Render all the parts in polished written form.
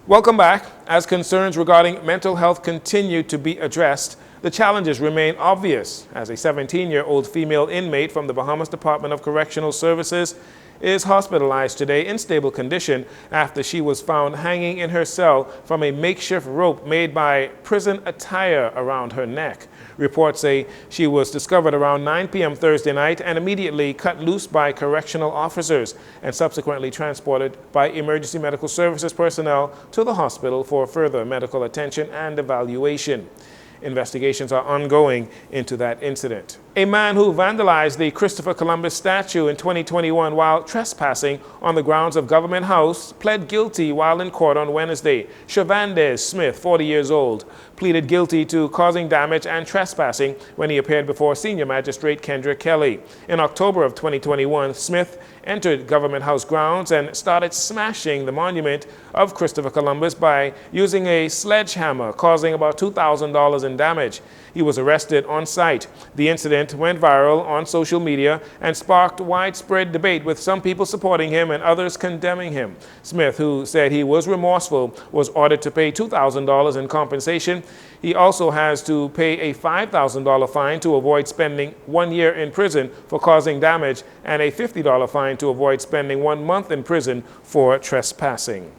Welcome back. As concerns regarding mental health continue to be addressed, the challenges remain obvious as a 17-year-old female inmate from the Bahamas Department of Correctional Services is hospitalized today in stable condition after she was found hanging in her cell from a makeshift rope made by prison attire around her neck. Reports say she was discovered around 9 p.m. Thursday night and immediately cut loose by correctional officers and subsequently transported by emergency medical services personnel to the hospital for further medical attention and evaluation. Investigations are ongoing into that incident. A man who vandalized the Christopher Columbus statue in 2021 while trespassing on the grounds of Government House pled guilty while in court on Wednesday. Shavandez Smith, 40 years old, pleaded guilty to causing damage and trespassing when he appeared before Senior Magistrate Kendra Kelly. In October of 2021, Smith entered Government House grounds and started smashing the monument of Christopher Columbus by using a sledgehammer, causing about $2,000 in damage. He was arrested on site. The incident went viral on social media and sparked widespread debate, with some people supporting him and others condemning him. Smith, who said he was remorseful, was ordered to pay $2,000 in compensation. He also has to pay a $5,000 fine to avoid spending 1 year in prison for causing damage and a $50 fine to avoid spending 1 month in prison for trespassing.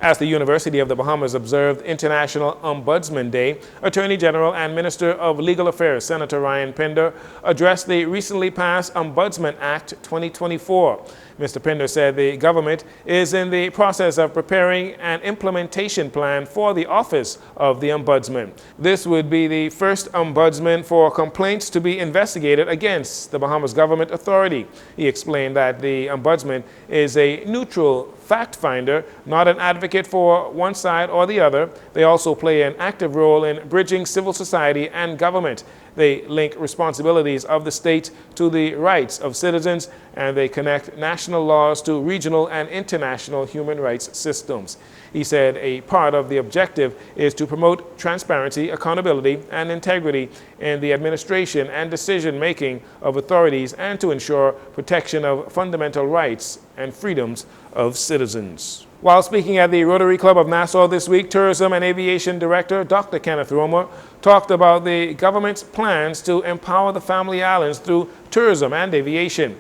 As the University of the Bahamas observed International Ombudsman Day, Attorney General and Minister of Legal Affairs Senator Ryan Pinder addressed the recently passed Ombudsman Act 2024. Mr. Pinder said the government is in the process of preparing an implementation plan for the Office of the Ombudsman. This would be the first ombudsman for complaints to be investigated against the Bahamas Government Authority. He explained that the ombudsman is a neutral fact finder, not an advocate for one side or the other. They also play an active role in bridging civil society and government. They link responsibilities of the state to the rights of citizens, and they connect national laws to regional and international human rights systems. He said a part of the objective is to promote transparency, accountability, and integrity in the administration and decision-making of authorities, and to ensure protection of fundamental rights and freedoms of citizens. While speaking at the Rotary Club of Nassau this week, Tourism and Aviation Director Dr. Kenneth Romer talked about the government's plans to empower the Family Islands through tourism and aviation.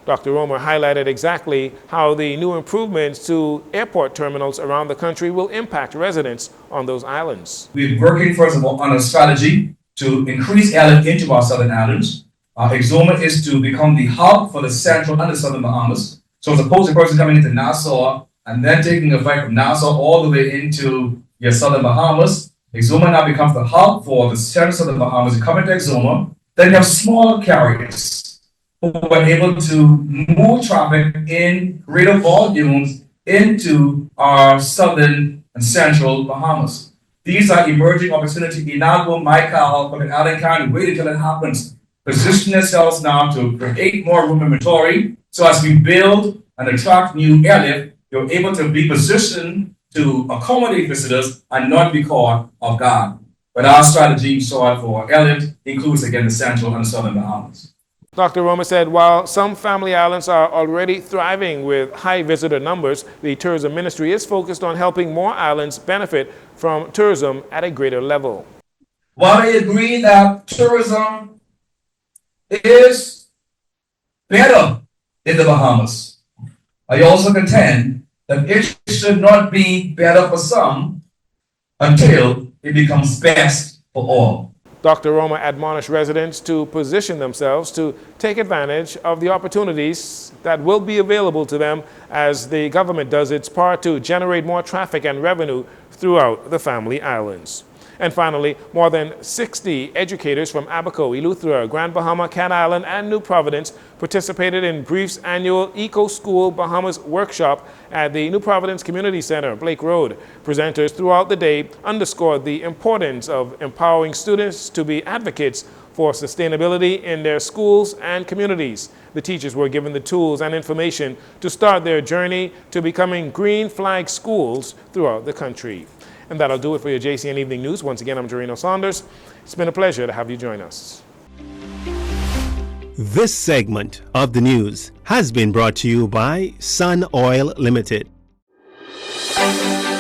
Dr. Romer highlighted exactly how the new improvements to airport terminals around the country will impact residents on those islands. We're working, first of all, on a strategy to increase airlift into our southern islands. Exuma is to become the hub for the central and the southern Bahamas. So as opposed to a person coming into Nassau and then taking a flight from Nassau all the way into your southern Bahamas, Exuma now becomes the hub for the central southern Bahamas. You come into Exuma, then you have smaller carriers who are able to move traffic in greater volumes into our southern and central Bahamas. These are emerging opportunities. Inagua, Michael, but in Allen County, wait until it happens. Position ourselves now to create more room inventory. So as we build and attract new airlift, you're able to be positioned to accommodate visitors and not be caught off guard. But our strategy for airlift includes, again, the central and southern Bahamas. Dr. Romer said while some family islands are already thriving with high visitor numbers, the tourism ministry is focused on helping more islands benefit from tourism at a greater level. While I agree that tourism is better in the Bahamas, I also contend that it should not be better for some until it becomes best for all. Dr. Romer admonished residents to position themselves to take advantage of the opportunities that will be available to them as the government does its part to generate more traffic and revenue throughout the Family Islands. And finally, more than 60 educators from Abaco, Eleuthera, Grand Bahama, Cat Island, and New Providence participated in Brief's annual Eco School Bahamas workshop at the New Providence Community Center, Blake Road. Presenters throughout the day underscored the importance of empowering students to be advocates for sustainability in their schools and communities. The teachers were given the tools and information to start their journey to becoming green flag schools throughout the country. And that'll do it for your JCN Evening News. Once again, I'm Jarino Saunders. It's been a pleasure to have you join us. This segment of the news has been brought to you by Sun Oil Limited. News.